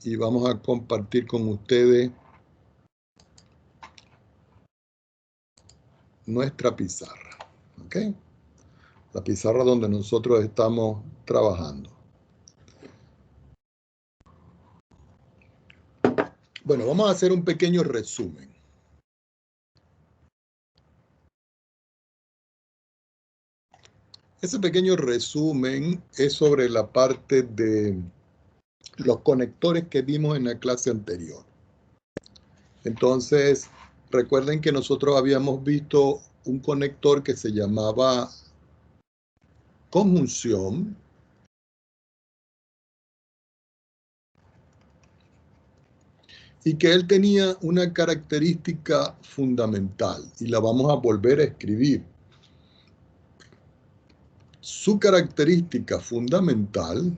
y vamos a compartir con ustedes nuestra pizarra, ¿ok? La pizarra donde nosotros estamos trabajando. Bueno, vamos a hacer un pequeño resumen. Ese pequeño resumen es sobre la parte de los conectores que vimos en la clase anterior. Entonces, recuerden que nosotros habíamos visto un conector que se llamaba conjunción. Y que él tenía una característica fundamental, y la vamos a volver a escribir. Su característica fundamental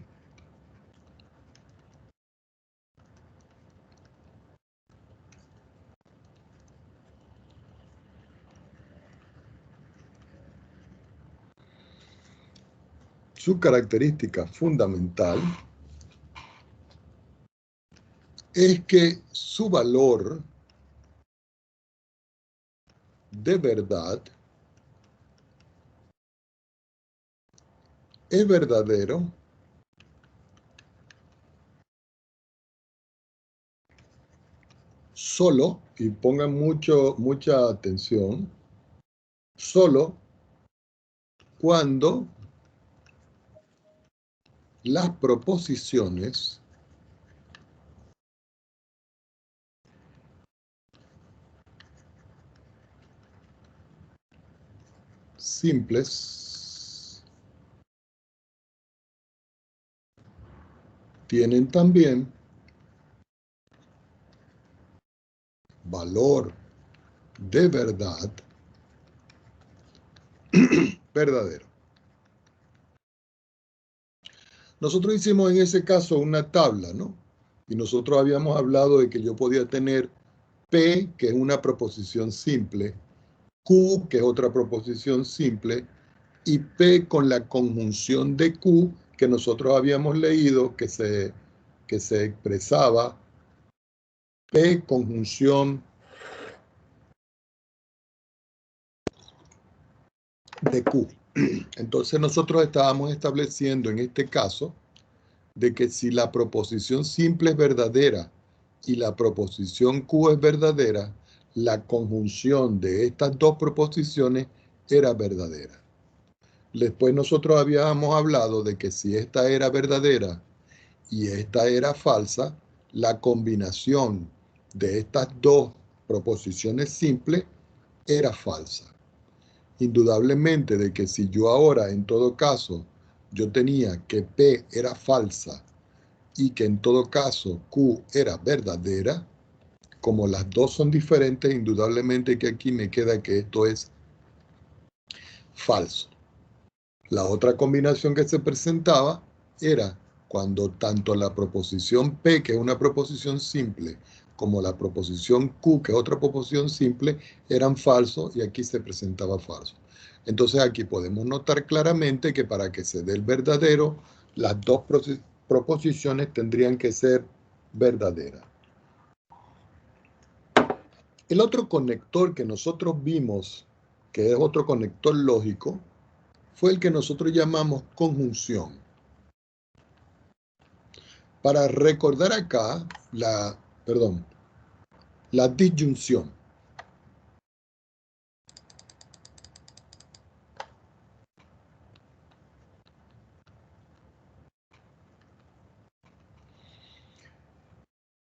es que su valor de verdad es verdadero solo, y pongan mucha atención, solo cuando las proposiciones simples tienen también valor de verdad verdadero. Nosotros hicimos en ese caso una tabla, ¿no? Y nosotros habíamos hablado de que yo podía tener P, que es una proposición simple, Q, que es otra proposición simple, y P con la conjunción de Q, que nosotros habíamos leído que se expresaba P conjunción de Q. Entonces nosotros estábamos estableciendo en este caso de que si la proposición simple es verdadera y la proposición Q es verdadera, la conjunción de estas dos proposiciones era verdadera. Después nosotros habíamos hablado de que si esta era verdadera y esta era falsa, la combinación de estas dos proposiciones simples era falsa. Indudablemente de que si yo ahora, en todo caso, yo tenía que P era falsa y que en todo caso Q era verdadera, como las dos son diferentes, indudablemente que aquí me queda que esto es falso. La otra combinación que se presentaba era cuando tanto la proposición P, que es una proposición simple, como la proposición Q, que es otra proposición simple, eran falsos y aquí se presentaba falso. Entonces aquí podemos notar claramente que para que se dé el verdadero, las dos proposiciones tendrían que ser verdaderas. El otro conector que nosotros vimos, que es otro conector lógico, fue el que nosotros llamamos conjunción. Para recordar acá la disyunción.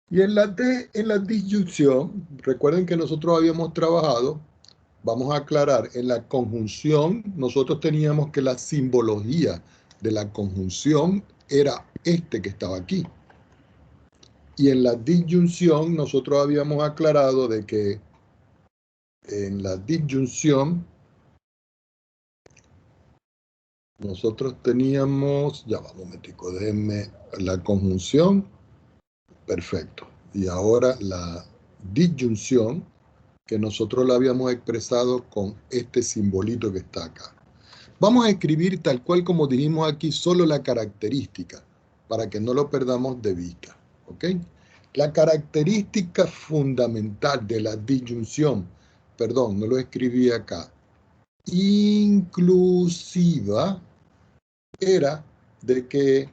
Y en la disyunción, recuerden que nosotros habíamos trabajado, vamos a aclarar, en la conjunción nosotros teníamos que la simbología de la conjunción era este que estaba aquí. Y en la disyunción nosotros habíamos aclarado de que en la disyunción nosotros teníamos, ya va un momentico, déjenme la conjunción, perfecto. Y ahora la disyunción, que nosotros la habíamos expresado con este simbolito que está acá. Vamos a escribir tal cual como dijimos aquí, solo la característica, para que no lo perdamos de vista. ¿ok? La característica fundamental de la disyunción, perdón, no lo escribí acá, inclusiva, era de que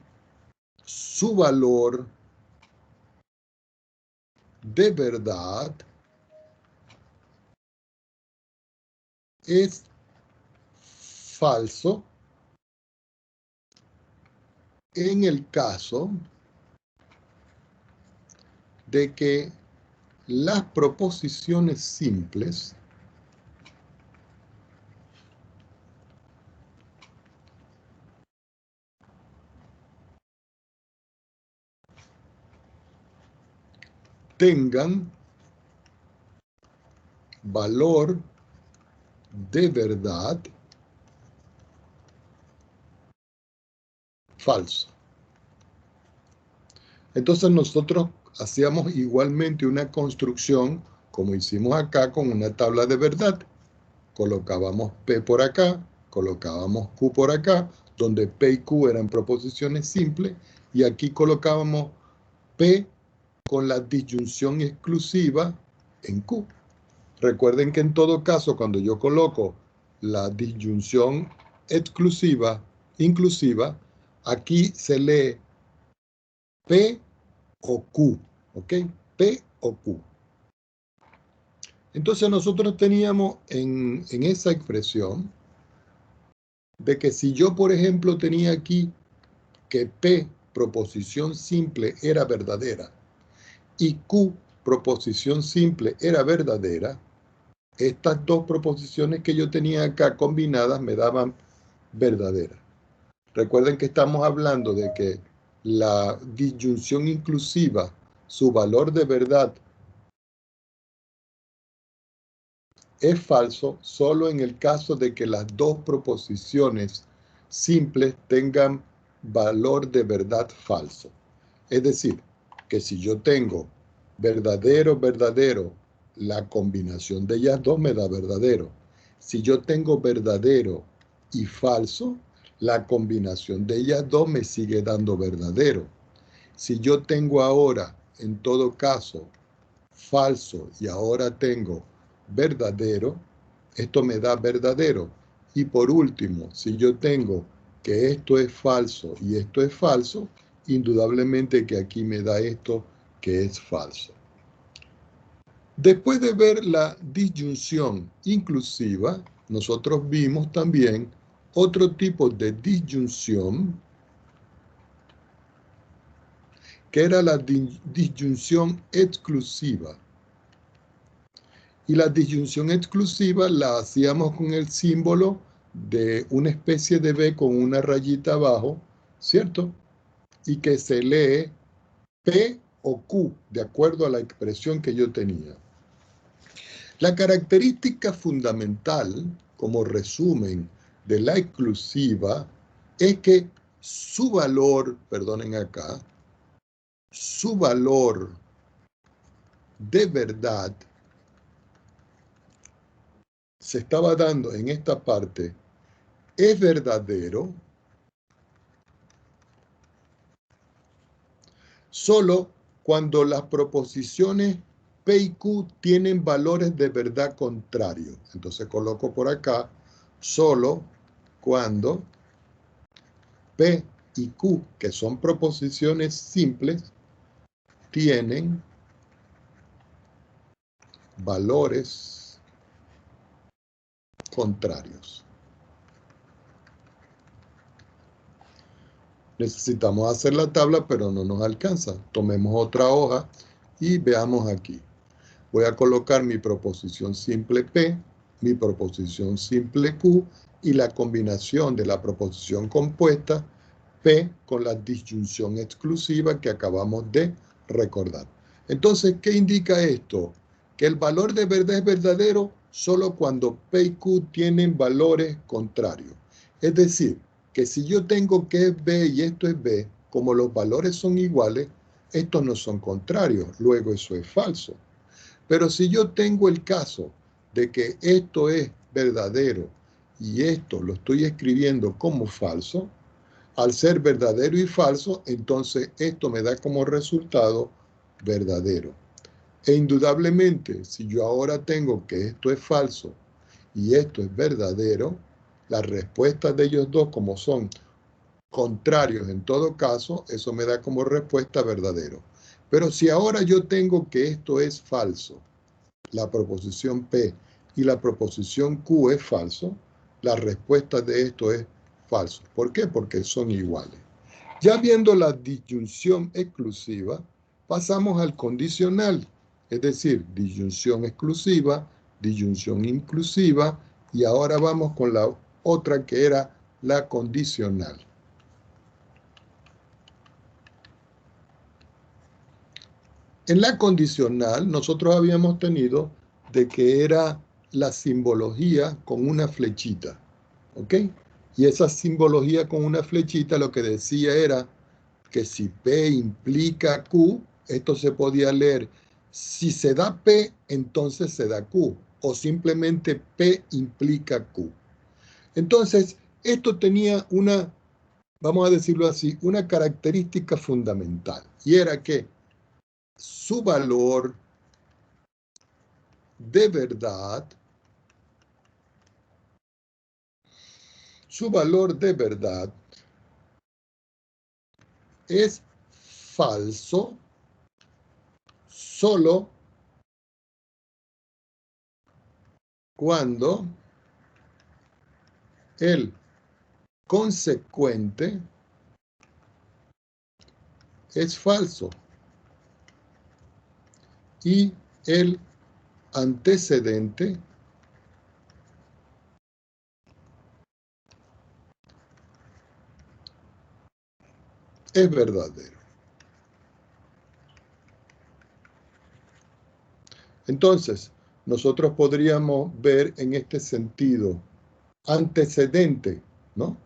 su valor de verdad es falso en el caso de que las proposiciones simples tengan valor de verdad falso. Entonces nosotros hacíamos igualmente una construcción como hicimos acá con una tabla de verdad. Colocábamos P por acá, colocábamos Q por acá, donde P y Q eran proposiciones simples, y aquí colocábamos P con la disyunción exclusiva en Q. Recuerden que en todo caso, cuando yo coloco la disyunción exclusiva, inclusiva, aquí se lee P o Q, ¿ok? P o Q. Entonces nosotros teníamos en esa expresión de que si yo, por ejemplo, tenía aquí que P, proposición simple, era verdadera, y Q, proposición simple, era verdadera, estas dos proposiciones que yo tenía acá combinadas me daban verdadera. Recuerden que estamos hablando de que la disyunción inclusiva, su valor de verdad es falso solo en el caso de que las dos proposiciones simples tengan valor de verdad falso. Es decir, que si yo tengo verdadero, verdadero, la combinación de ellas dos me da verdadero. Si yo tengo verdadero y falso, la combinación de ellas dos me sigue dando verdadero. Si yo tengo ahora, en todo caso, falso y ahora tengo verdadero, esto me da verdadero. Y por último, si yo tengo que esto es falso y esto es falso, indudablemente que aquí me da esto que es falso. Después de ver la disyunción inclusiva, nosotros vimos también otro tipo de disyunción, que era la disyunción exclusiva. Y la disyunción exclusiva la hacíamos con el símbolo de una especie de B con una rayita abajo, ¿cierto? Y que se lee P o Q, de acuerdo a la expresión que yo tenía. La característica fundamental, como resumen de la exclusiva, es que su valor, perdonen acá, su valor de verdad se estaba dando en esta parte es verdadero solo cuando las proposiciones P y Q tienen valores de verdad contrarios. Entonces coloco por acá solo cuando P y Q, que son proposiciones simples, tienen valores contrarios. Necesitamos hacer la tabla, pero no nos alcanza. Tomemos otra hoja y veamos aquí. Voy a colocar mi proposición simple P, mi proposición simple Q y la combinación de la proposición compuesta P con la disyunción exclusiva que acabamos de recordar. Entonces, ¿qué indica esto? Que el valor de verdad es verdadero solo cuando P y Q tienen valores contrarios. Es decir, que si yo tengo que es B y esto es B, como los valores son iguales, estos no son contrarios, luego eso es falso. Pero si yo tengo el caso de que esto es verdadero y esto lo estoy escribiendo como falso, Al ser verdadero y falso, entonces esto me da como resultado verdadero. E indudablemente, si yo ahora tengo que esto es falso y esto es verdadero, las respuestas de ellos dos, como son contrarios en todo caso, eso me da como respuesta verdadero. Pero si ahora yo tengo que esto es falso, la proposición P y la proposición Q es falso, la respuesta de esto es falso. ¿Por qué? Porque son iguales. Ya viendo la disyunción exclusiva, pasamos al condicional, es decir, disyunción exclusiva, disyunción inclusiva, y ahora vamos con la otra que era la condicional. En la condicional nosotros habíamos tenido de que era la simbología con una flechita, ¿ok? Y esa simbología con una flechita lo que decía era que si P implica Q, esto se podía leer, si se da P, entonces se da Q, o simplemente P implica Q. Entonces, esto tenía una, vamos a decirlo así, una característica fundamental, y era que su valor de verdad, su valor de verdad es falso solo cuando el consecuente es falso y el antecedente es verdadero. Entonces, nosotros podríamos ver en este sentido antecedente, ¿no?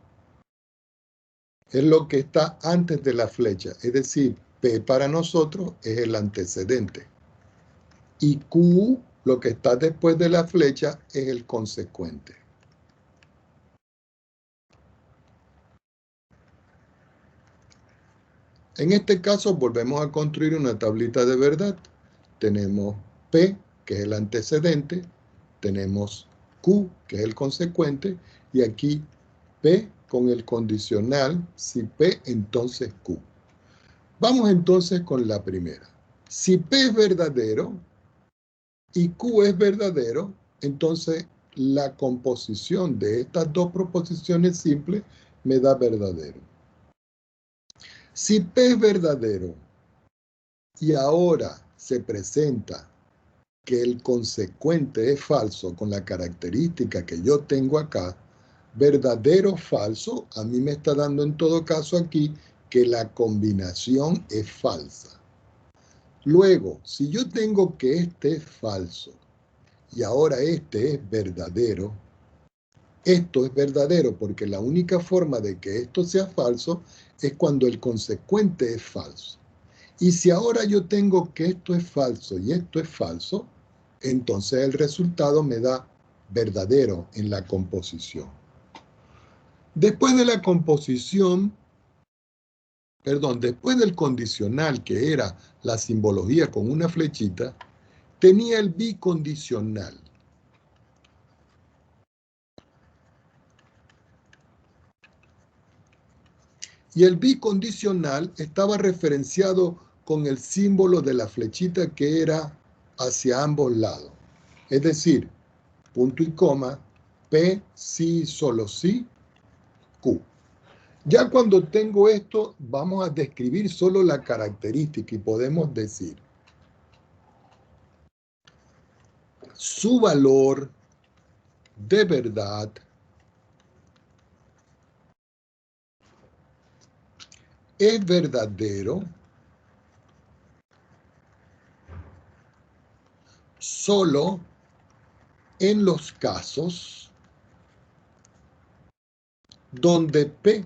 Es lo que está antes de la flecha, es decir, P para nosotros es el antecedente. Y Q, lo que está después de la flecha, es el consecuente. En este caso, volvemos a construir una tablita de verdad. Tenemos P, que es el antecedente, tenemos Q, que es el consecuente, y aquí P con el condicional, si P, entonces Q. Vamos entonces con la primera. Si P es verdadero y Q es verdadero, entonces la composición de estas dos proposiciones simples me da verdadero. Si P es verdadero y ahora se presenta que el consecuente es falso con la característica que yo tengo acá, verdadero o falso, a mí me está dando en todo caso aquí que la combinación es falsa. Luego, si yo tengo que este es falso y ahora este es verdadero, esto es verdadero porque la única forma de que esto sea falso es cuando el consecuente es falso. Y si ahora yo tengo que esto es falso y esto es falso, entonces el resultado me da verdadero en la composición. Después de la composición, después del condicional, que era la simbología con una flechita, tenía el bicondicional. Y el bicondicional estaba referenciado con el símbolo de la flechita que era hacia ambos lados. Es decir, punto y coma, P, sí, solo sí, Q. Ya cuando tengo esto, vamos a describir solo la característica y podemos decir su valor de verdad es verdadero solo en los casos donde P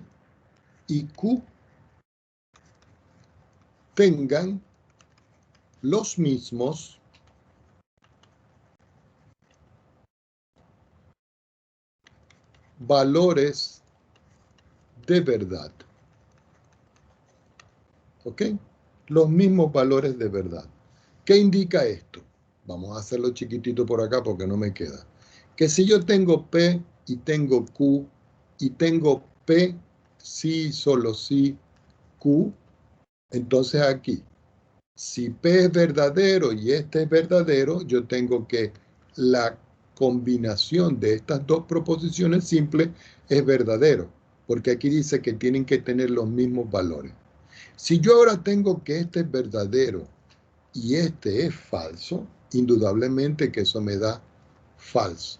y Q tengan los mismos valores de verdad. ¿Ok? Los mismos valores de verdad. ¿Qué indica esto? Vamos a hacerlo chiquitito por acá porque no me queda. Que si yo tengo P y tengo Q y tengo P, sí, solo sí, Q, entonces aquí, si P es verdadero y este es verdadero, yo tengo que la combinación de estas dos proposiciones simples es verdadero, porque aquí dice que tienen que tener los mismos valores. Si yo ahora tengo que este es verdadero y este es falso, indudablemente que eso me da falso.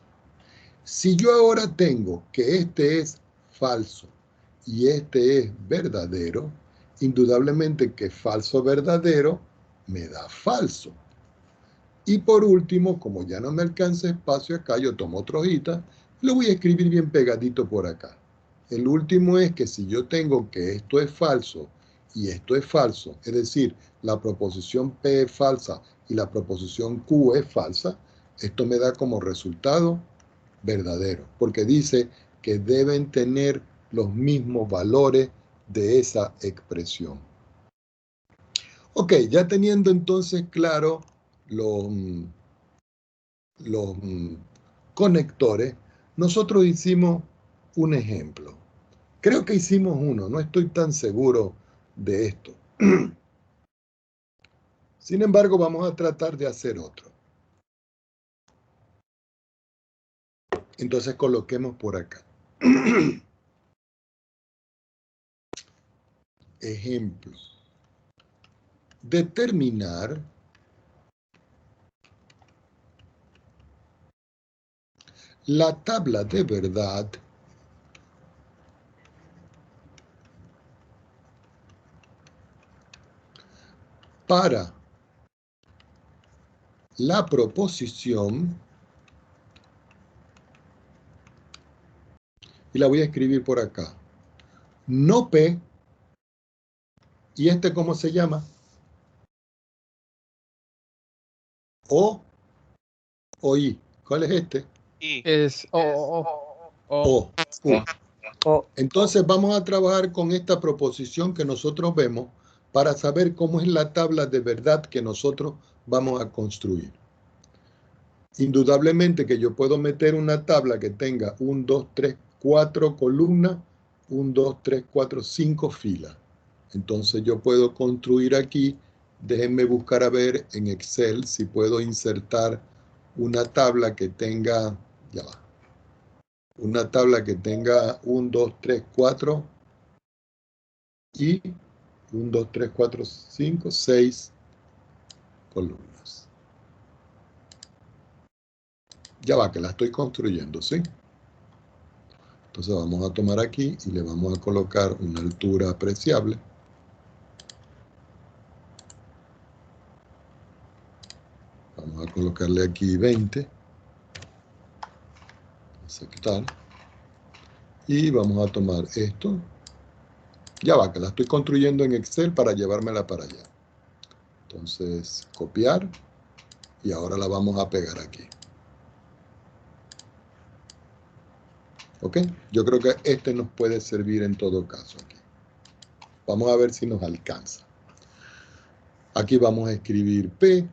Si yo ahora tengo que este es falso y este es verdadero, indudablemente que falso verdadero me da falso. Y por último, como ya no me alcanza espacio acá, yo tomo otra hojita y lo voy a escribir bien pegadito por acá. El último es que si yo tengo que esto es falso y esto es falso, es decir, la proposición P es falsa y la proposición Q es falsa, esto me da como resultado verdadero, porque dice que deben tener los mismos valores de esa expresión. Ok, ya teniendo entonces claro los conectores, nosotros hicimos un ejemplo. Creo que hicimos uno, no estoy tan seguro de esto. Sin embargo, vamos a tratar de hacer otro. Entonces coloquemos por acá. Ejemplo. Determinar la tabla de verdad para la proposición, y la voy a escribir por acá, no P, y este ¿cómo se llama? O I. ¿Cuál es este? I. Es O. U. Entonces vamos a trabajar con esta proposición que nosotros vemos para saber cómo es la tabla de verdad que nosotros vamos a construir. Indudablemente que yo puedo meter una tabla que tenga 1, 2, 3, 4 columnas, 1, 2, 3, 4, 5 filas. Entonces yo puedo construir aquí, déjenme buscar a ver en Excel si puedo insertar una tabla que tenga, ya va, una tabla que tenga 1, 2, 3, 4 y 1, 2, 3, 4, 5, 6 columnas. Ya va, que la estoy construyendo, ¿sí? Entonces vamos a tomar aquí y le vamos a colocar una altura apreciable. Vamos a colocarle aquí 20. Aceptar. Y vamos a tomar esto. Ya va, que la estoy construyendo en Excel para llevármela para allá. Entonces, copiar. Y ahora la vamos a pegar aquí. ¿Ok? Yo creo que este nos puede servir en todo caso aquí. Vamos a ver si nos alcanza. Aquí vamos a escribir P.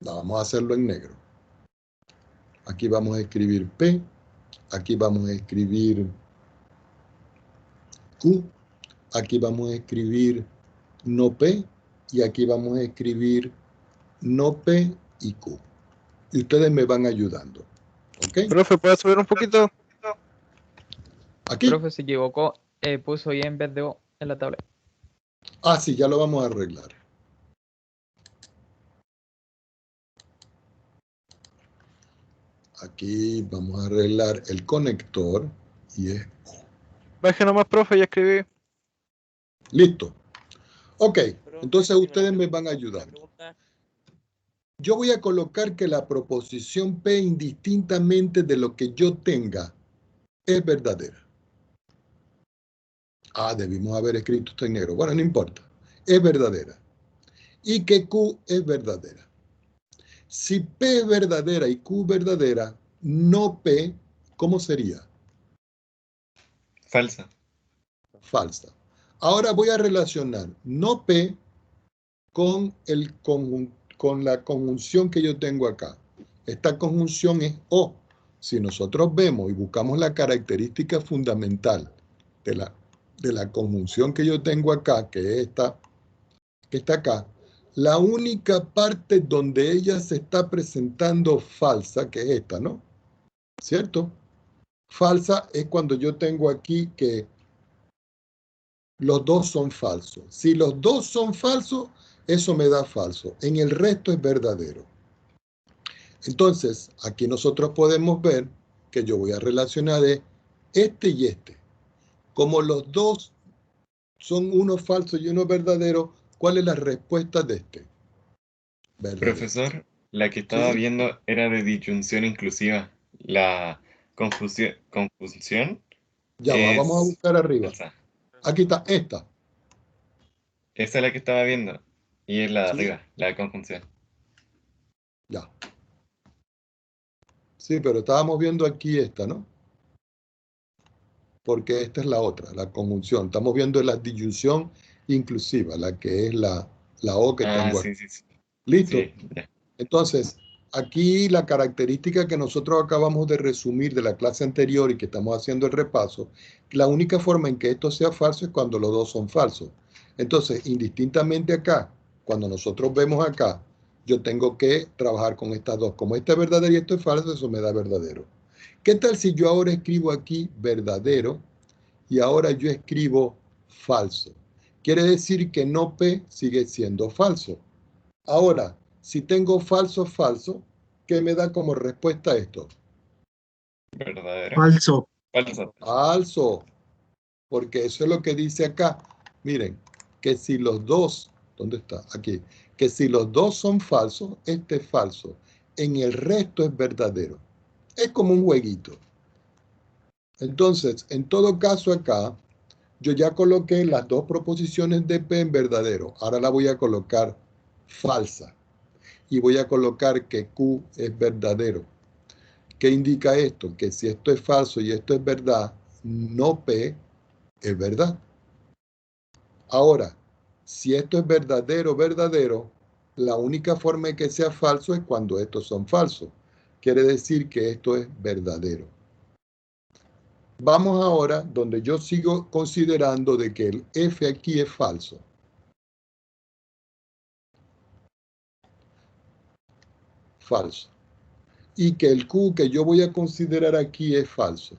Vamos a hacerlo en negro. Aquí vamos a escribir P. Aquí vamos a escribir Q. Aquí vamos a escribir no P. Y aquí vamos a escribir no P y Q. Y ustedes me van ayudando. ¿Ok? Profe, ¿puedes subir un poquito? Aquí. Profe se equivocó, puso I en vez de O en la tabla. Ah, sí, ya lo vamos a arreglar. Aquí vamos a arreglar el conector y es O. Baje nomás, profe, ya escribí. Listo. Ok, entonces ustedes me van ayudando. Yo voy a colocar que la proposición P, indistintamente de lo que yo tenga, es verdadera. Ah, debimos haber escrito esto en negro. Bueno, no importa. Es verdadera. Y que Q es verdadera. Si P es verdadera y Q verdadera, no P, ¿cómo sería? Falsa. Falsa. Ahora voy a relacionar no P con, con la conjunción que yo tengo acá. Esta conjunción es O. Si nosotros vemos y buscamos la característica fundamental de la conjunción que yo tengo acá, que es esta, que está acá, la única parte donde ella se está presentando falsa, que es esta, ¿no? ¿Cierto? Falsa es cuando yo tengo aquí que los dos son falsos. Si los dos son falsos, eso me da falso. En el resto es verdadero. Entonces, aquí nosotros podemos ver que yo voy a relacionar este y este. Como los dos son uno falso y uno verdadero, ¿cuál es la respuesta de este? Verdadero. Profesor, la que estaba ¿Sí? viendo era de disyunción inclusiva. La conjunción Ya va, vamos a es buscar arriba. falsa. Aquí está esta. Esa es la que estaba viendo. Y es la de ¿Sí? arriba, la conjunción. Ya. Sí, pero estábamos viendo aquí esta, ¿no? Porque esta es la otra, la conjunción. Estamos viendo la disyunción inclusiva, la que es la O que Ah, tengo aquí. sí, sí, sí. ¿Listo? Sí, ya. Entonces, aquí la característica que nosotros acabamos de resumir de la clase anterior y que estamos haciendo el repaso, la única forma en que esto sea falso es cuando los dos son falsos. Entonces, indistintamente acá, cuando nosotros vemos acá, yo tengo que trabajar con estas dos. Como este es verdadero y esto es falso, eso me da verdadero. ¿Qué tal si yo ahora escribo aquí verdadero y ahora yo escribo falso? Quiere decir que no P sigue siendo falso. Ahora, si tengo falso, falso, ¿qué me da como respuesta a esto? Verdadero. Falso. Falso. Falso, porque eso es lo que dice acá. Miren, que si los dos, ¿dónde está? Aquí. Que si los dos son falsos, este es falso. En el resto es verdadero. Es como un jueguito. Entonces, en todo caso acá, yo ya coloqué las dos proposiciones de P en verdadero. Ahora la voy a colocar falsa. Y voy a colocar que Q es verdadero. ¿Qué indica esto? Que si esto es falso y esto es verdad, no P es verdad. Ahora, si esto es verdadero, verdadero, la única forma de que sea falso es cuando estos son falsos. Quiere decir que esto es verdadero. Vamos ahora donde yo sigo considerando de que el F aquí es falso. Falso. Y que el Q que yo voy a considerar aquí es falso.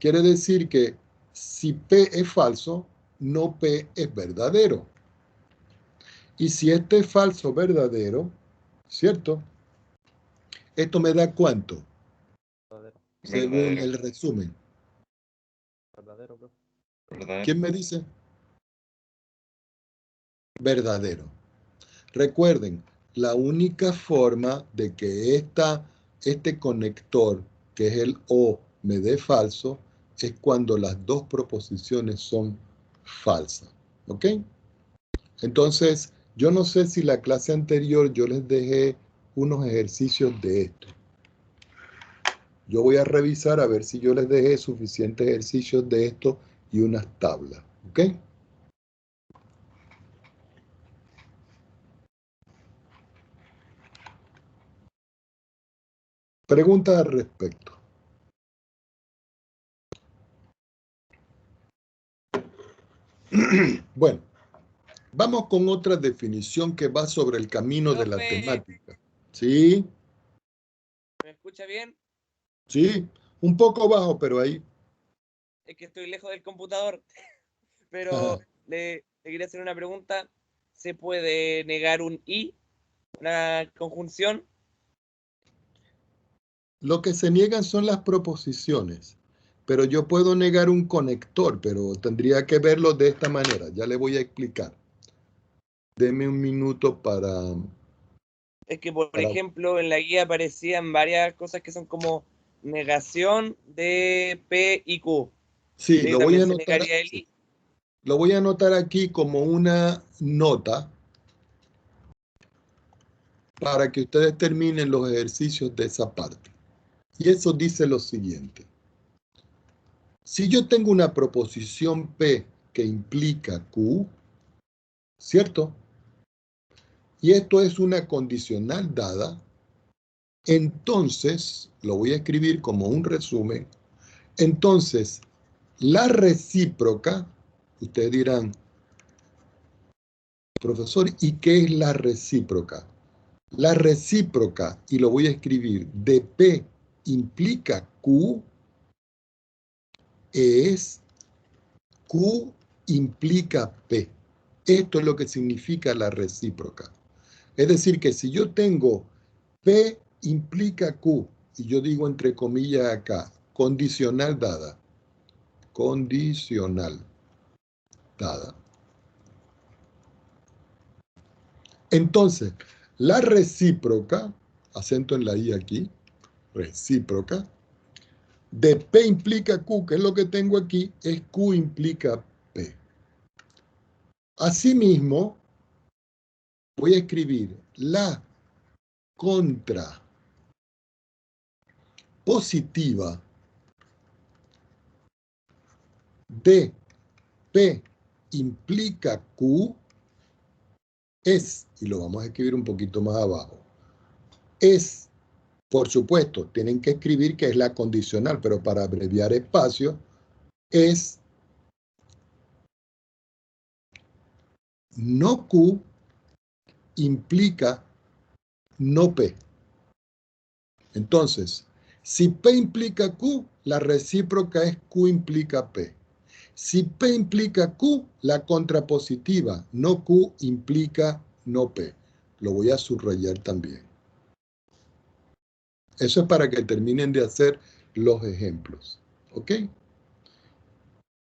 Quiere decir que si P es falso, no P es verdadero. Y si este es falso verdadero, ¿cierto? Esto me da ¿cuánto? Verdadero. Según Verdadero. el resumen. Verdadero, bro. Verdadero. ¿Quién me dice? Verdadero. Recuerden, la única forma de que este conector, que es el O, me dé falso, es cuando las dos proposiciones son falsas. ¿Ok? Entonces, yo no sé si la clase anterior yo les dejé unos ejercicios de esto. Yo voy a revisar a ver si yo les dejé suficientes ejercicios de esto y unas tablas. ¿Ok? Preguntas al respecto. Bueno, vamos con otra definición que va sobre el camino de la Profe. temática. ¿Sí? ¿Me escucha bien? Sí, un poco bajo, pero ahí. Es que estoy lejos del computador. Pero le quería hacer una pregunta. ¿Se puede negar un I? ¿Una conjunción? Lo que se niegan son las proposiciones, pero yo puedo negar un conector, pero tendría que verlo de esta manera. Ya le voy a explicar. Deme un minuto para... Es que, por ejemplo, en la guía aparecían varias cosas que son como negación de P y Q. Sí, Ahí lo voy a también se anotar, negaría el I. lo voy a anotar aquí como una nota para que ustedes terminen los ejercicios de esa parte. Y eso dice lo siguiente. Si yo tengo una proposición P que implica Q, ¿cierto? Y esto es una condicional dada. Entonces, lo voy a escribir como un resumen. Entonces, la recíproca, ustedes dirán, profesor, ¿y qué es la recíproca? La recíproca, y lo voy a escribir, de P implica Q, es Q implica P. Esto es lo que significa la recíproca. Es decir, que si yo tengo P implica Q, y yo digo entre comillas acá, condicional dada, entonces, la recíproca, acento en la I aquí, recíproca, de P implica Q, que es lo que tengo aquí, es Q implica P. Asimismo, voy a escribir la contrapositiva de P implica Q es, y lo vamos a escribir un poquito más abajo, es, por supuesto, tienen que escribir que es la condicional, pero para abreviar espacio, es no Q implica no P. Entonces, si P implica Q, la recíproca es Q implica P. Si P implica Q, la contrapositiva, no Q implica no P. Lo voy a subrayar también. Eso es para que terminen de hacer los ejemplos. ¿Ok?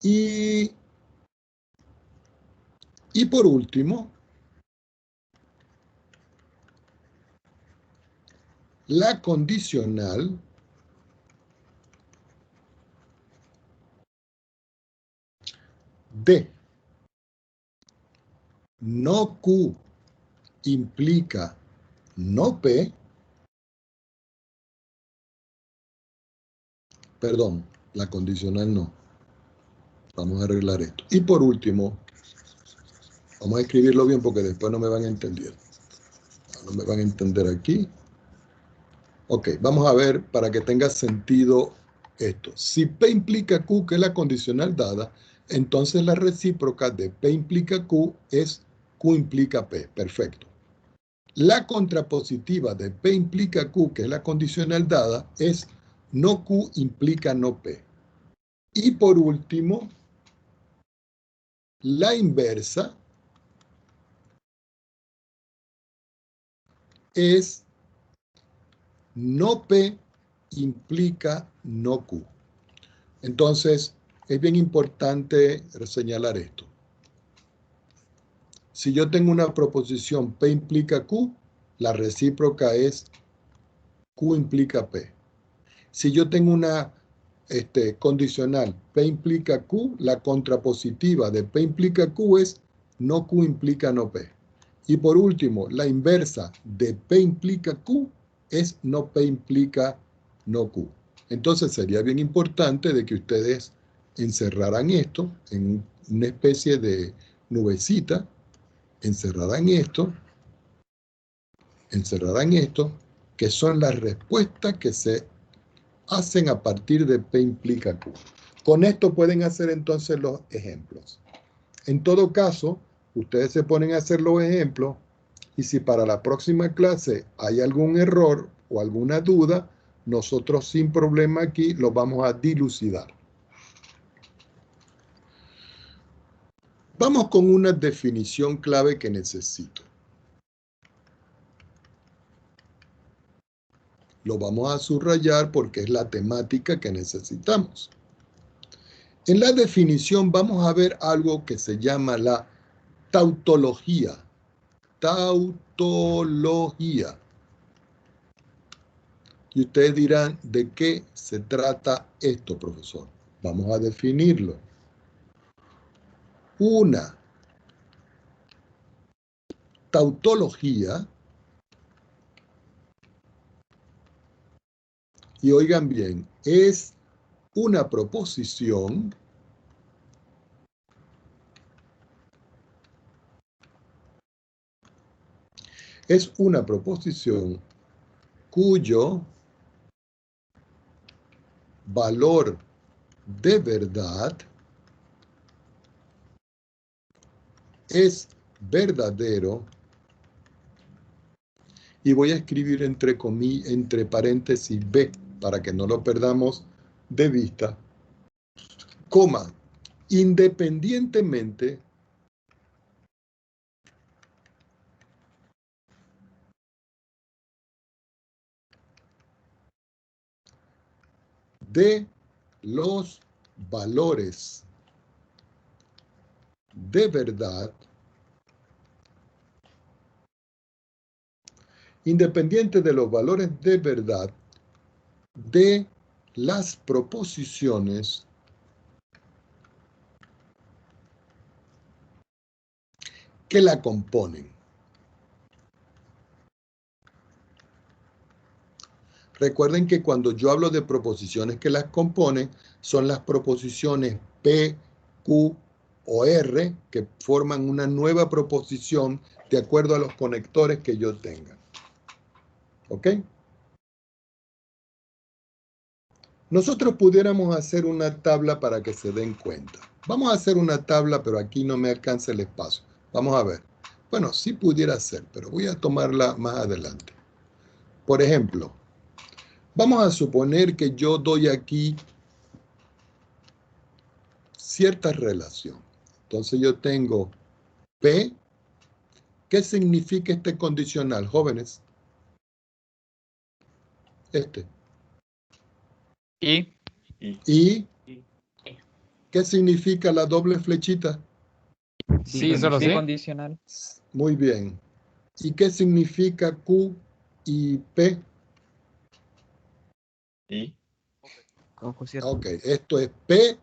Y por último, la condicional de no Q implica no P, perdón, la condicional no. Vamos a arreglar esto. Y por último, vamos a escribirlo bien porque después no me van a entender. No me van a entender aquí. Ok, vamos a ver para que tenga sentido esto. Si P implica Q, que es la condicional dada, entonces la recíproca de P implica Q es Q implica P. Perfecto. La contrapositiva de P implica Q, que es la condicional dada, es no Q implica no P. Y por último, la inversa es no P implica no Q. Entonces, es bien importante señalar esto. Si yo tengo una proposición P implica Q, la recíproca es Q implica P. Si yo tengo una condicional P implica Q, la contrapositiva de P implica Q es no Q implica no P. Y por último, la inversa de P implica Q es no P implica no Q. Entonces sería bien importante de que ustedes encerraran esto en una especie de nubecita, encerraran esto, que son las respuestas que se hacen a partir de P implica Q. Con esto pueden hacer entonces los ejemplos. En todo caso, ustedes se ponen a hacer los ejemplos y si para la próxima clase hay algún error o alguna duda, nosotros sin problema aquí los vamos a dilucidar. Vamos con una definición clave que necesito. Lo vamos a subrayar porque es la temática que necesitamos. En la definición vamos a ver algo que se llama la tautología. Tautología. Y ustedes dirán, ¿de qué se trata esto, profesor? Vamos a definirlo. Una tautología, y oigan bien, es una proposición es una proposición cuyo valor de verdad es verdadero, y voy a escribir entre paréntesis B para que no lo perdamos de vista, coma, independientemente de los valores de verdad, independiente de los valores de verdad de las proposiciones que la componen. Recuerden que cuando yo hablo de proposiciones que las componen, son las proposiciones P, Q o R que forman una nueva proposición de acuerdo a los conectores que yo tenga. ¿Ok? Nosotros pudiéramos hacer una tabla para que se den cuenta. Vamos a hacer una tabla, pero aquí no me alcanza el espacio. Vamos a ver. Bueno, sí pudiera ser, pero voy a tomarla más adelante. Por ejemplo, vamos a suponer que yo doy aquí cierta relación. Entonces yo tengo P. ¿Qué significa este condicional, jóvenes? Y ¿Y qué significa la doble flechita? sí, solo sí. Bicondicional. Muy bien. ¿Y qué significa Q y P? Y Conjunción. Ok, esto es P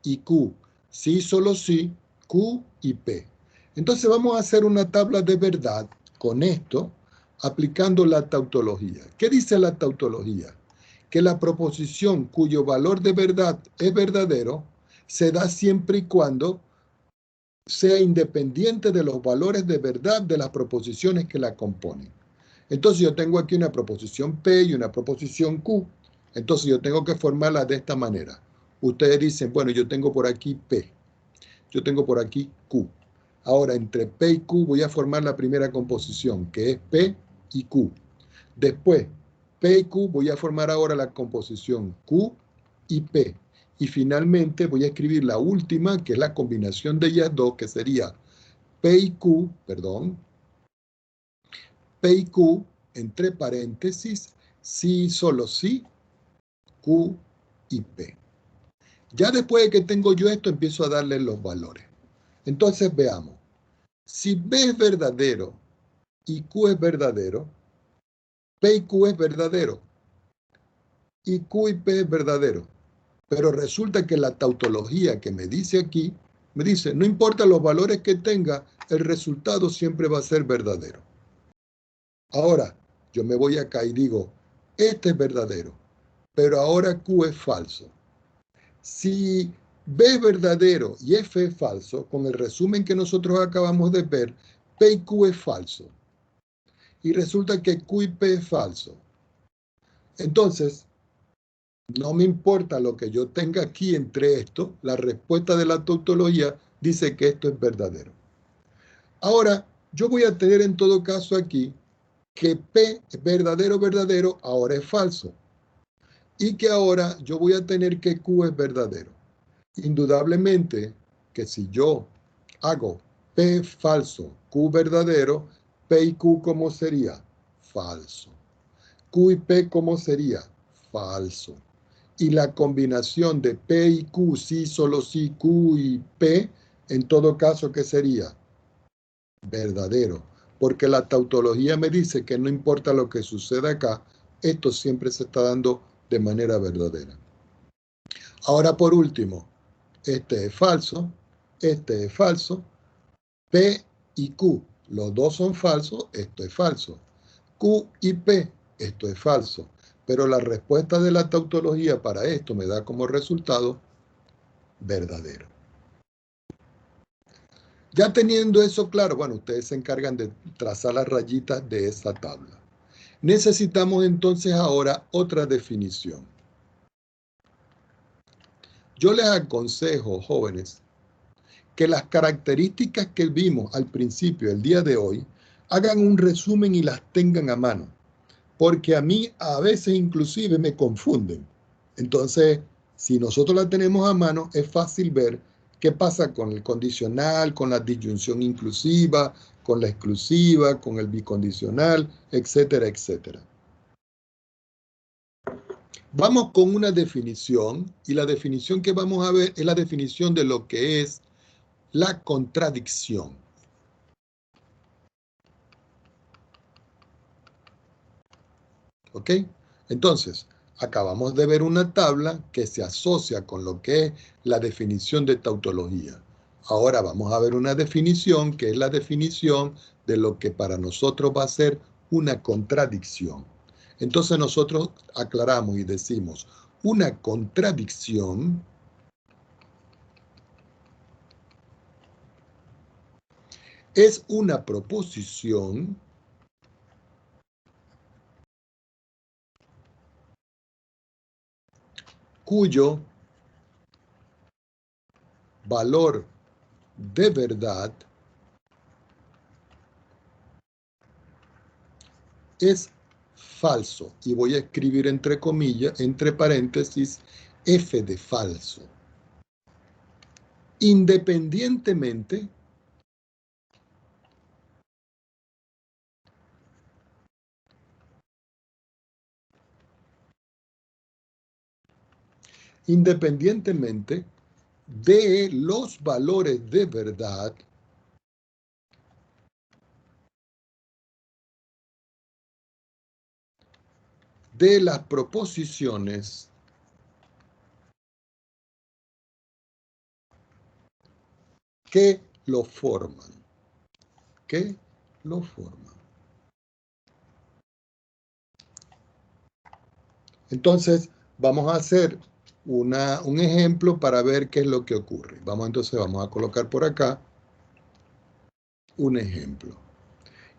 y Q. Sí, solo sí, Q y P. Entonces vamos a hacer una tabla de verdad con esto, aplicando la tautología. ¿Qué dice la tautología? Que la proposición cuyo valor de verdad es verdadero se da siempre y cuando sea independiente de los valores de verdad de las proposiciones que la componen. Entonces yo tengo aquí una proposición P y una proposición Q. Entonces yo tengo que formarla de esta manera. Ustedes dicen, bueno, yo tengo por aquí P. Yo tengo por aquí Q. Ahora, entre P y Q voy a formar la primera composición, que es P y Q. Después, P y Q voy a formar ahora la composición Q y P. Y finalmente voy a escribir la última, que es la combinación de ellas dos, que sería P y Q, perdón, P y Q, entre paréntesis, sí, solo sí, Q y P. Ya después de que tengo yo esto, empiezo a darle los valores. Entonces veamos. Si B es verdadero y Q es verdadero, P y Q es verdadero y Q y P es verdadero. Pero resulta que la tautología que me dice aquí, me dice, no importa los valores que tenga, el resultado siempre va a ser verdadero. Ahora, yo me voy acá y digo, este es verdadero, pero ahora Q es falso. Si B es verdadero y F es falso, con el resumen que nosotros acabamos de ver, P y Q es falso. Y resulta que Q y P es falso. Entonces, no me importa lo que yo tenga aquí entre esto, la respuesta de la tautología dice que esto es verdadero. Ahora, yo voy a tener en todo caso aquí que P es verdadero, verdadero, ahora es falso. Y que ahora yo voy a tener que Q es verdadero. Indudablemente que si yo hago P falso, Q verdadero, P y Q ¿cómo sería? Falso. Q y P ¿cómo sería? Falso. Y la combinación de P y Q, sí, solo sí, Q y P, en todo caso, ¿qué sería? Verdadero. Porque la tautología me dice que no importa lo que suceda acá, esto siempre se está dando de manera verdadera. Ahora, por último, este es falso, P y Q, los dos son falsos, esto es falso. Q y P, esto es falso. Pero la respuesta de la tautología para esto me da como resultado verdadero. Ya teniendo eso claro, bueno, ustedes se encargan de trazar las rayitas de esa tabla. Necesitamos entonces ahora otra definición. Yo les aconsejo, jóvenes, que las características que vimos al principio, el día de hoy, hagan un resumen y las tengan a mano, porque a mí a veces inclusive me confunden. Entonces, si nosotros las tenemos a mano, es fácil ver qué pasa con el condicional, con la disyunción inclusiva, con la exclusiva, con el bicondicional, etcétera, etcétera. Vamos con una definición, y la definición que vamos a ver es la definición de lo que es la contradicción. ¿Ok? Entonces, acabamos de ver una tabla que se asocia con lo que es la definición de tautología. Ahora vamos a ver una definición que es la definición de lo que para nosotros va a ser una contradicción. Entonces nosotros aclaramos y decimos, una contradicción es una proposición cuyo valor de verdad es falso. Y voy a escribir entre comillas, entre paréntesis, F de falso. Independientemente de los valores de verdad de las proposiciones que lo forman. Que lo forman. Entonces, vamos a hacer un ejemplo para ver qué es lo que ocurre. Vamos a colocar por acá un ejemplo.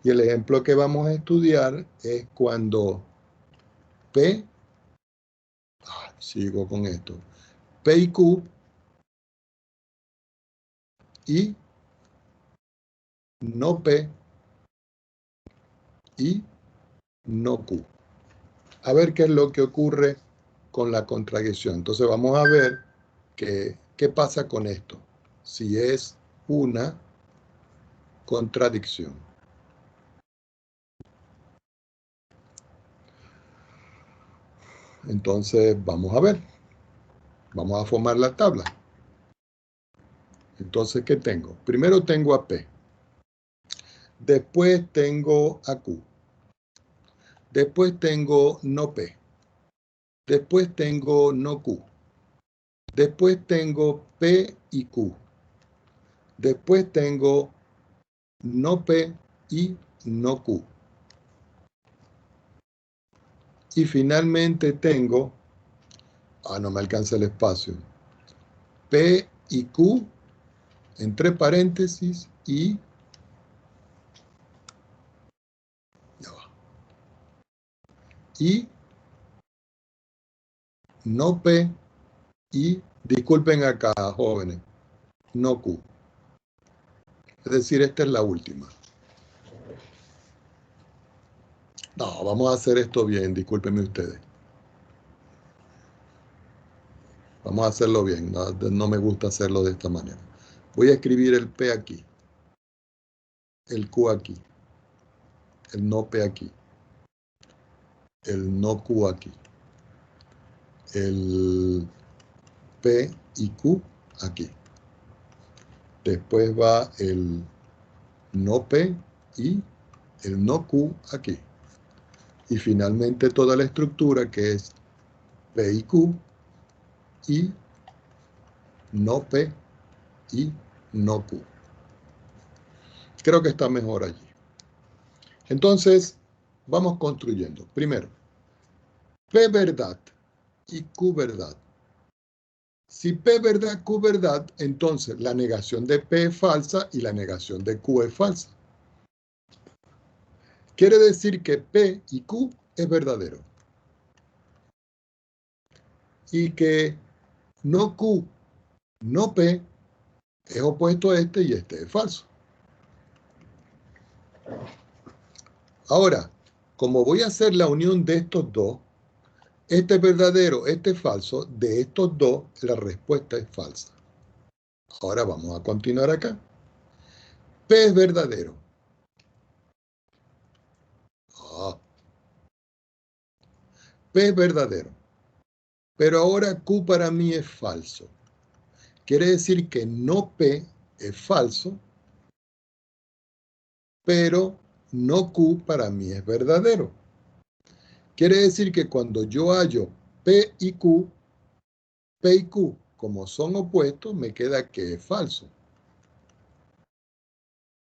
Y el ejemplo que vamos a estudiar es cuando P, sigo con esto, P y Q y no P y no Q. A ver qué es lo que ocurre con la contradicción. Entonces vamos a ver qué pasa con esto. Si es una contradicción. Entonces vamos a ver. Vamos a formar la tabla. Entonces, ¿qué tengo? Primero tengo a P. Después tengo a Q. Después tengo no P. Después tengo no Q. Después tengo P y Q. Después tengo no P y no Q. Y finalmente tengo, no me alcanza el espacio, P y Q entre paréntesis y ya va. Y no P y, disculpen acá, jóvenes, no Q. Es decir, esta es la última. No, vamos a hacer esto bien, discúlpenme ustedes. Vamos a hacerlo bien, no me gusta hacerlo de esta manera. Voy a escribir el P aquí, el Q aquí, el no P aquí, el no Q aquí, el P y Q aquí. Después va el no P y el no Q aquí. Y finalmente toda la estructura que es P y Q y no P y no Q. Creo que está mejor allí. Entonces, vamos construyendo. Primero, P verdad y Q verdad. Si P es verdad, Q es verdad, entonces la negación de P es falsa y la negación de Q es falsa. Quiere decir que P y Q es verdadero. Y que no Q, no P es opuesto a este y este es falso. Ahora, como voy a hacer la unión de estos dos, este es verdadero, este es falso, de estos dos la respuesta es falsa. Ahora vamos a continuar acá. P es verdadero. P es verdadero. Pero ahora Q para mí es falso. Quiere decir que no P es falso, pero no Q para mí es verdadero. Quiere decir que cuando yo hallo P y Q como son opuestos, me queda que es falso.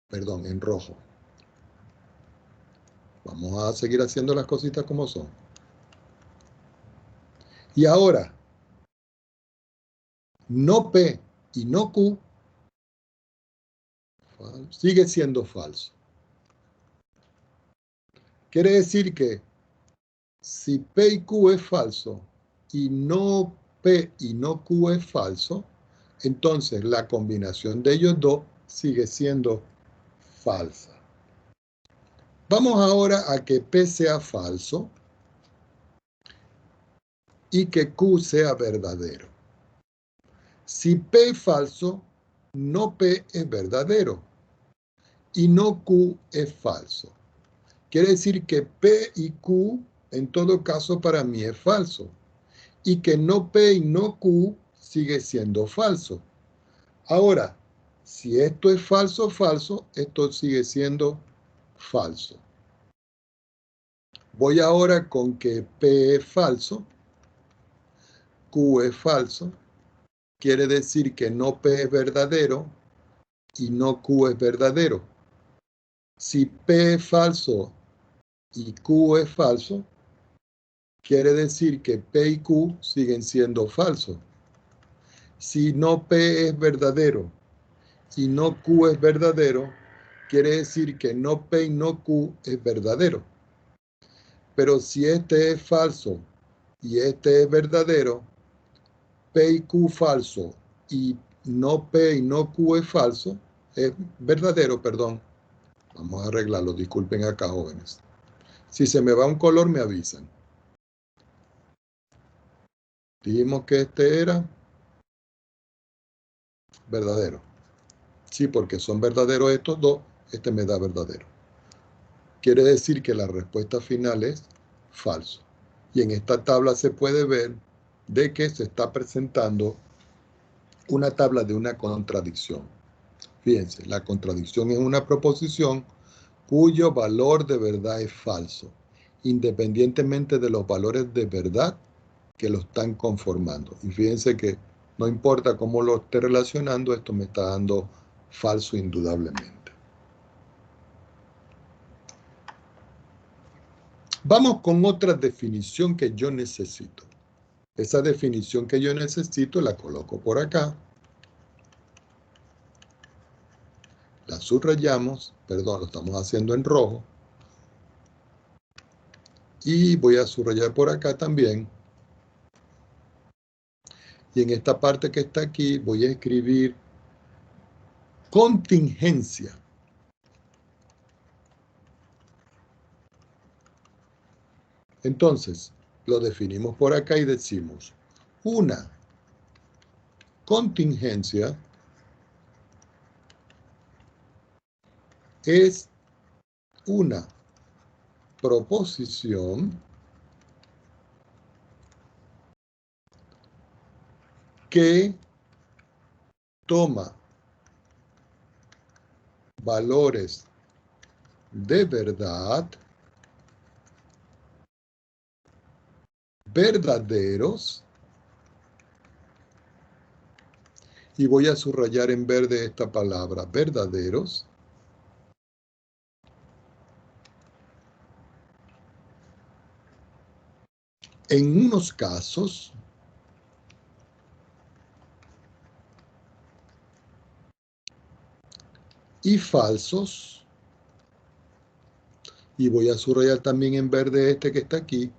Perdón, en rojo. Vamos a seguir haciendo las cositas como son. Y ahora, no P y no Q sigue siendo falso. Quiere decir que si P y Q es falso y no P y no Q es falso, entonces la combinación de ellos dos sigue siendo falsa. Vamos ahora a que P sea falso y que Q sea verdadero. Si P es falso, no P es verdadero y no Q es falso. Quiere decir que P y Q en todo caso para mí es falso y que no P y no Q sigue siendo falso. Ahora, si esto es falso, falso, esto sigue siendo falso. Voy ahora con que P es falso, Q es falso, quiere decir que no P es verdadero y no Q es verdadero. Si P es falso y Q es falso, quiere decir que P y Q siguen siendo falsos. Si no P es verdadero y no Q es verdadero, quiere decir que no P y no Q es verdadero. Pero si este es falso y este es verdadero, P y Q falso y no P y no Q es falso, es verdadero, perdón. Vamos a arreglarlo, disculpen acá, jóvenes. Si se me va un color, me avisan. Dijimos que este era verdadero. Sí, porque son verdaderos estos dos, este me da verdadero. Quiere decir que la respuesta final es falso. Y en esta tabla se puede ver de que se está presentando una tabla de una contradicción. Fíjense, la contradicción es una proposición cuyo valor de verdad es falso, independientemente de los valores de verdad que lo están conformando. Y fíjense que no importa cómo lo esté relacionando, esto me está dando falso indudablemente. Vamos con otra definición que yo necesito. Esa definición que yo necesito la coloco por acá. La subrayamos, perdón, lo estamos haciendo en rojo. Y voy a subrayar por acá también. Y en esta parte que está aquí voy a escribir contingencia. Entonces, lo definimos por acá y decimos, una contingencia es una proposición que toma valores de verdad verdaderos, y voy a subrayar en verde esta palabra, verdaderos, en unos casos y falsos. Y voy a subrayar también en verde este que está aquí.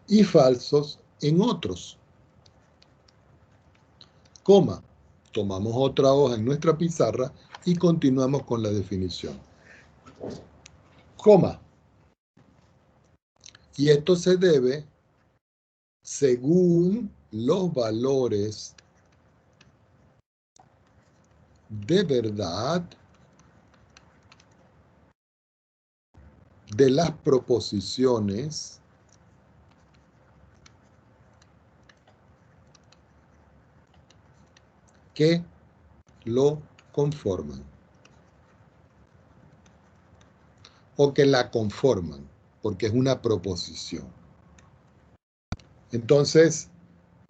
Y falsos en otros. Coma. Tomamos otra hoja en nuestra pizarra y continuamos con la definición. Coma. Y esto se debe según los valores de verdad de las proposiciones que lo conforman o que la conforman, porque es una proposición. Entonces,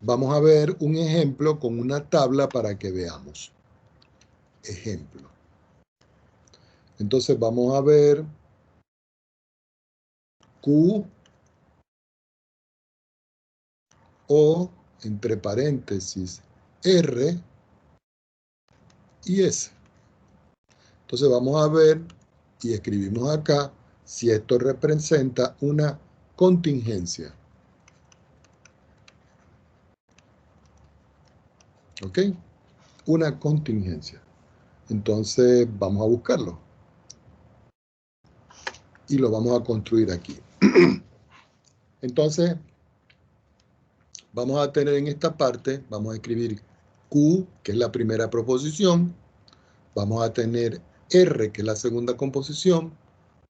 vamos a ver un ejemplo con una tabla para que veamos. Ejemplo. Entonces, vamos a ver Q o, entre paréntesis, R y S. Entonces vamos a ver y escribimos acá si esto representa una contingencia. ¿Ok? Una contingencia. Entonces vamos a buscarlo. Y lo vamos a construir aquí. Entonces, vamos a tener en esta parte, vamos a escribir Q, que es la primera proposición. Vamos a tener R, que es la segunda composición.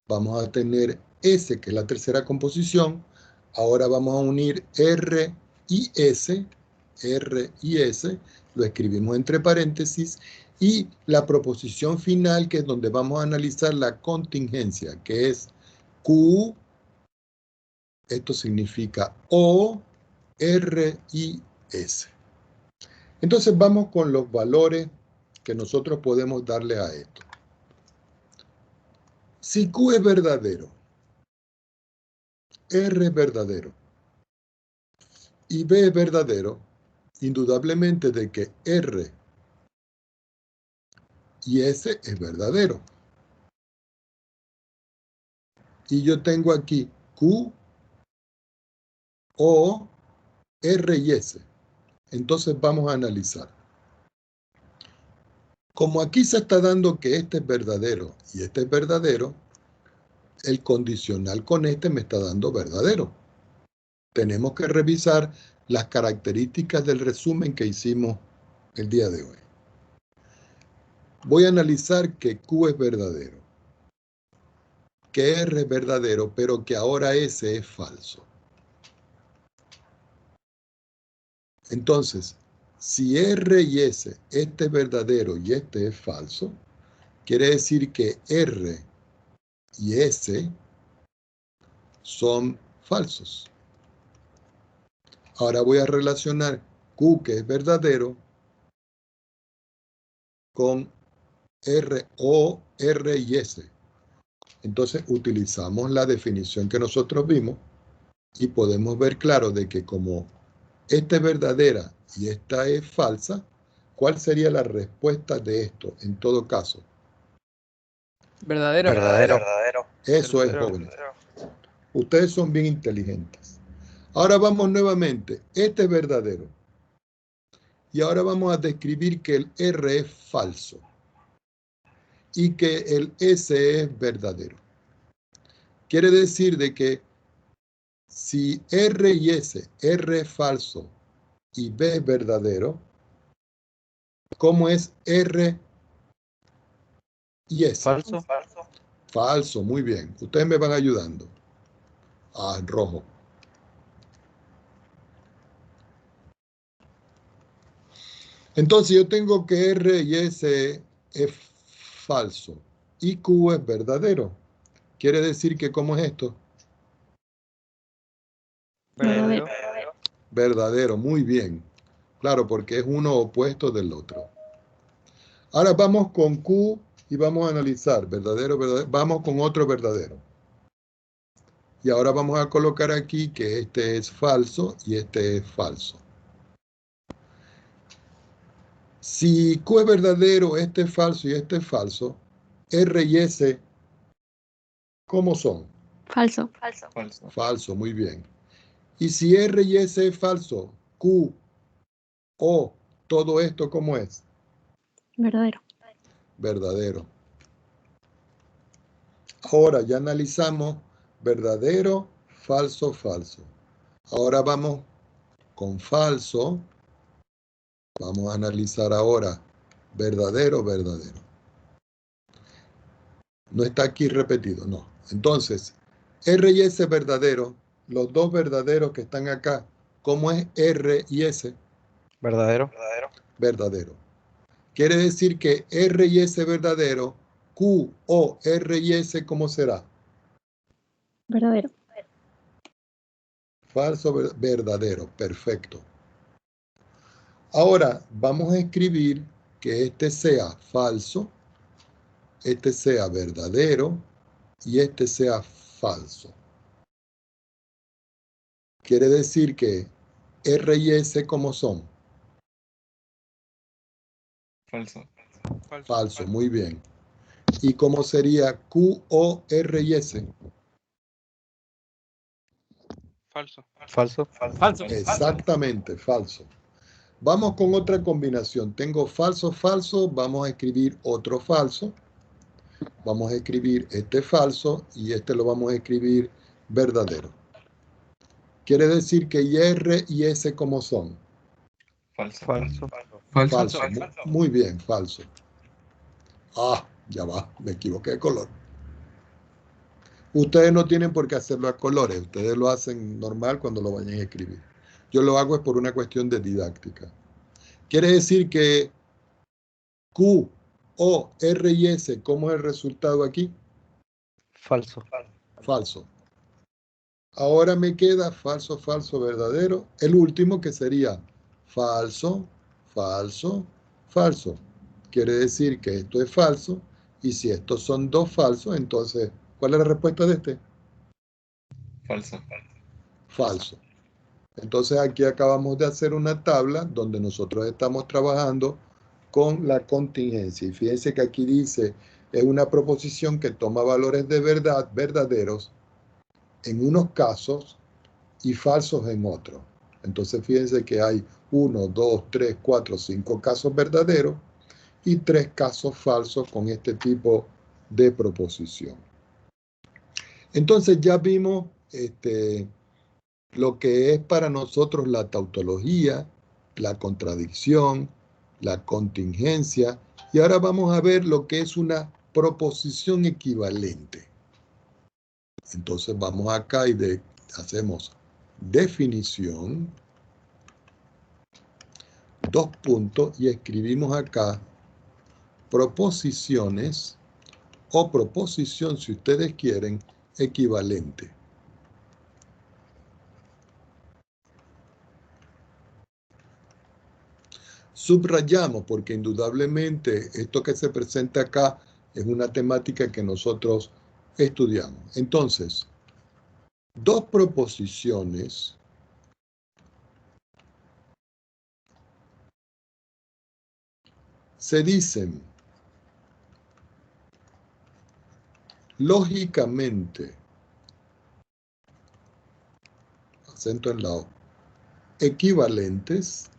Vamos a tener S, que es la tercera composición. Ahora vamos a unir R y S. R y S. Lo escribimos entre paréntesis. Y la proposición final, que es donde vamos a analizar la contingencia, que es Q. Esto significa O, R y S. Entonces vamos con los valores que nosotros podemos darle a esto. Si Q es verdadero, R es verdadero y B es verdadero, indudablemente de que R y S es verdadero. Y yo tengo aquí Q, O, R y S. Entonces vamos a analizar. Como aquí se está dando que este es verdadero y este es verdadero, el condicional con este me está dando verdadero. Tenemos que revisar las características del resumen que hicimos el día de hoy. Voy a analizar que Q es verdadero, que R es verdadero, pero que ahora S es falso. Entonces, si R y S, este es verdadero y este es falso, quiere decir que R y S son falsos. Ahora voy a relacionar Q, que es verdadero, con R, O, R y S. Entonces utilizamos la definición que nosotros vimos y podemos ver claro de que como esta es verdadera y esta es falsa, ¿cuál sería la respuesta de esto en todo caso? Verdadero. Eso es, jóvenes. Ustedes son bien inteligentes. Ahora vamos nuevamente. Este es verdadero. Y ahora vamos a describir que el R es falso y que el S es verdadero. Quiere decir de que si R y S, R es falso y B es verdadero, ¿cómo es R y S? Falso. Falso, muy bien. Ustedes me van ayudando. Ah, en rojo. Entonces yo tengo que R y S es falso y Q es verdadero. Quiere decir que ¿cómo es esto? Verdadero. Verdadero, muy bien. Claro, porque es uno opuesto del otro. Ahora vamos con Q y vamos a analizar verdadero, verdadero. Vamos con otro verdadero. Y ahora vamos a colocar aquí que este es falso y este es falso. Si Q es verdadero, este es falso y este es falso, R y S, ¿cómo son? Falso. Falso. Falso, muy bien. Y si R y S es falso, Q, O, todo esto, ¿cómo es? Verdadero. Verdadero. Ahora ya analizamos verdadero, falso, falso. Ahora vamos con falso. Vamos a analizar ahora verdadero, verdadero. No está aquí repetido, no. Entonces, R y S verdadero, los dos verdaderos que están acá, ¿cómo es R y S? Verdadero. Verdadero. Quiere decir que R y S verdadero, Q, O, R y S, ¿cómo será? Verdadero. Falso, verdadero, perfecto. Ahora vamos a escribir que este sea falso, este sea verdadero y este sea falso. Quiere decir que R y S, ¿cómo son? Falso. Falso, muy bien. ¿Y cómo sería Q, O, R y S? Falso. Falso. Exactamente, falso. Vamos con otra combinación. Tengo falso, falso, vamos a escribir otro falso. Vamos a escribir este falso y este lo vamos a escribir verdadero. Quiere decir que R y S, ¿cómo son? Falso. Falso. Muy bien, falso. Ah, ya va, me equivoqué de color. Ustedes no tienen por qué hacerlo a colores, ustedes lo hacen normal cuando lo vayan a escribir. Yo lo hago es por una cuestión de didáctica. Quiere decir que Q, O, R y S, ¿cómo es el resultado aquí? Falso. Falso. Ahora me queda falso, falso, verdadero. El último que sería falso, falso, falso. Quiere decir que esto es falso. Y si estos son dos falsos, entonces, ¿cuál es la respuesta de este? Falso. Falso. Entonces aquí acabamos de hacer una tabla donde nosotros estamos trabajando con la contingencia. Y fíjense que aquí dice, es una proposición que toma valores de verdad, verdaderos, en unos casos y falsos en otros. Entonces fíjense que hay 1, 2, 3, 4, 5 casos verdaderos y 3 casos falsos con este tipo de proposición. Entonces ya vimos lo que es para nosotros la tautología, la contradicción, la contingencia, y ahora vamos a ver lo que es una proposición equivalente. Entonces vamos acá y hacemos definición, dos puntos, y escribimos acá proposiciones o proposición, si ustedes quieren, equivalente. Subrayamos porque indudablemente esto que se presenta acá es una temática que nosotros estudiamos. Entonces, dos proposiciones se dicen lógicamente, acento en la O, equivalentes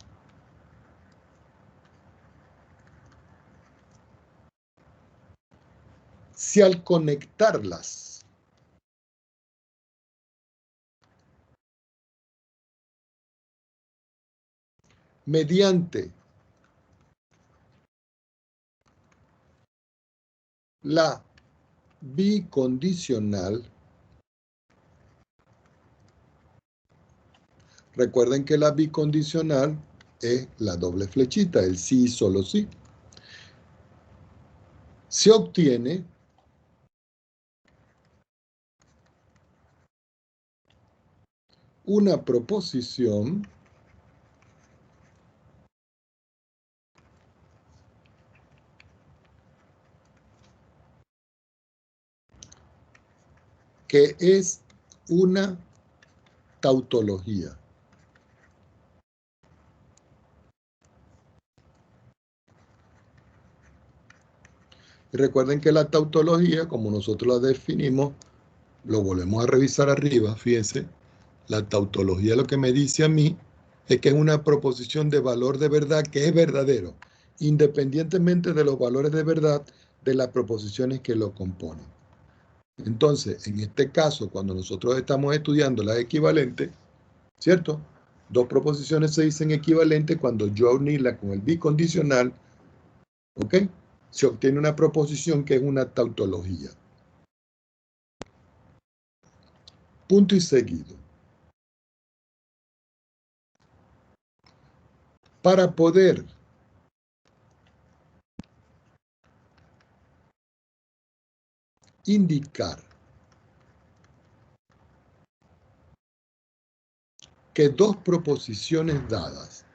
si al conectarlas mediante la bicondicional, recuerden que la bicondicional es la doble flechita, el sí y solo sí, se obtiene una proposición que es una tautología. Y recuerden que la tautología, como nosotros la definimos, lo volvemos a revisar arriba, fíjense, la tautología lo que me dice a mí es que es una proposición de valor de verdad que es verdadero, independientemente de los valores de verdad de las proposiciones que lo componen. Entonces, en este caso, cuando nosotros estamos estudiando las equivalentes, ¿cierto? Dos proposiciones se dicen equivalentes cuando yo unirla con el bicondicional, ¿ok? Se obtiene una proposición que es una tautología. Punto y seguido. Para poder indicar que dos proposiciones dadas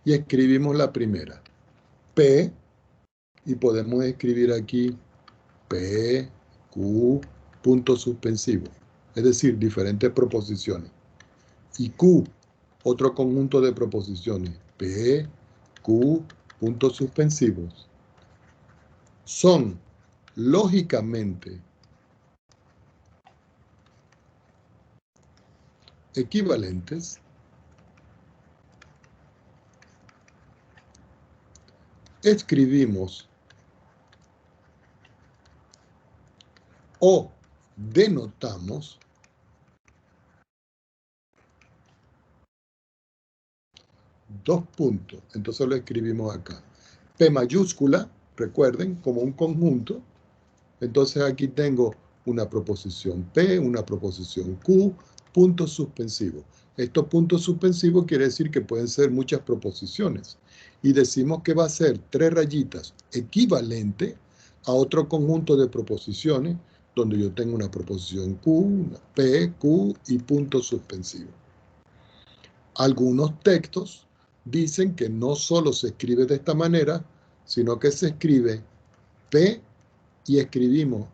y escribimos la primera, P, y podemos escribir aquí P, Q, punto suspensivo, es decir, diferentes proposiciones. Y Q, otro conjunto de proposiciones, P, Q, puntos suspensivos, son lógicamente equivalentes escribimos o denotamos dos puntos. Entonces lo escribimos acá. P mayúscula, recuerden, como un conjunto. Entonces aquí tengo una proposición P, una proposición Q, puntos suspensivos. Estos puntos suspensivos quiere decir que pueden ser muchas proposiciones. Y decimos que va a ser 3 rayitas equivalente a otro conjunto de proposiciones donde yo tengo una proposición Q, una P, Q y puntos suspensivos. Algunos textos dicen que no solo se escribe de esta manera, sino que se escribe P y escribimos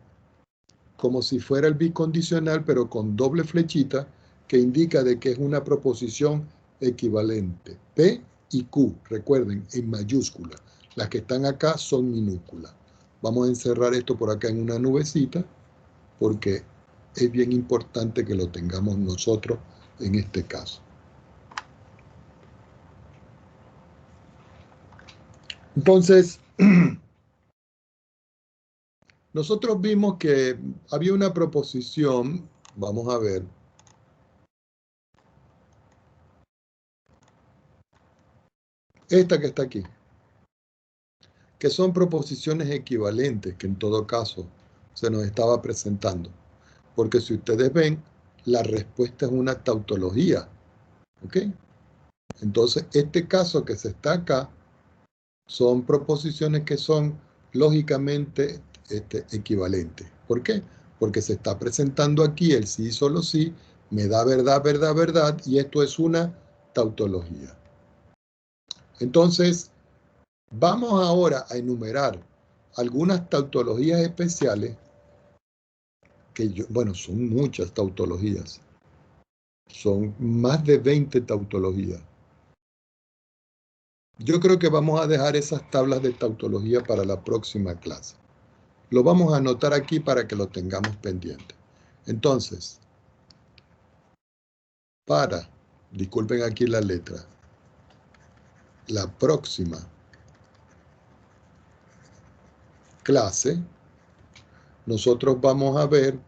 como si fuera el bicondicional, pero con doble flechita, que indica de que es una proposición equivalente. P y Q, recuerden, en mayúscula. Las que están acá son minúsculas. Vamos a encerrar esto por acá en una nubecita, porque es bien importante que lo tengamos nosotros en este caso. Entonces, nosotros vimos que había una proposición, vamos a ver, esta que está aquí, que son proposiciones equivalentes, que en todo caso se nos estaba presentando. Porque si ustedes ven, la respuesta es una tautología, ¿ok? Entonces, este caso que se está acá, son proposiciones que son lógicamente equivalentes. ¿Por qué? Porque se está presentando aquí el sí y solo sí, me da verdad, verdad, verdad, y esto es una tautología. Entonces, vamos ahora a enumerar algunas tautologías especiales, que bueno, son muchas tautologías. Son más de 20 tautologías. Yo creo que vamos a dejar esas tablas de tautología para la próxima clase. Lo vamos a anotar aquí para que lo tengamos pendiente. Entonces, disculpen aquí la letra, la próxima clase, nosotros vamos a ver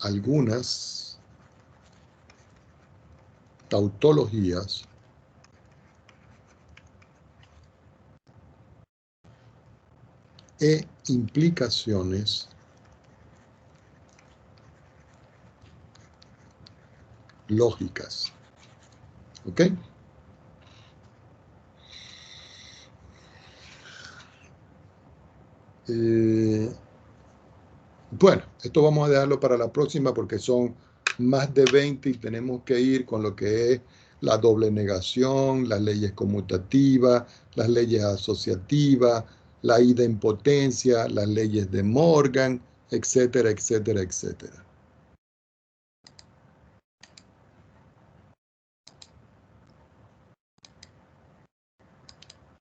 algunas tautologías e implicaciones lógicas. ¿Ok? Bueno, esto vamos a dejarlo para la próxima porque son más de 20 y tenemos que ir con lo que es la doble negación, las leyes conmutativas, las leyes asociativas, la idempotencia, las leyes de Morgan, etcétera, etcétera, etcétera.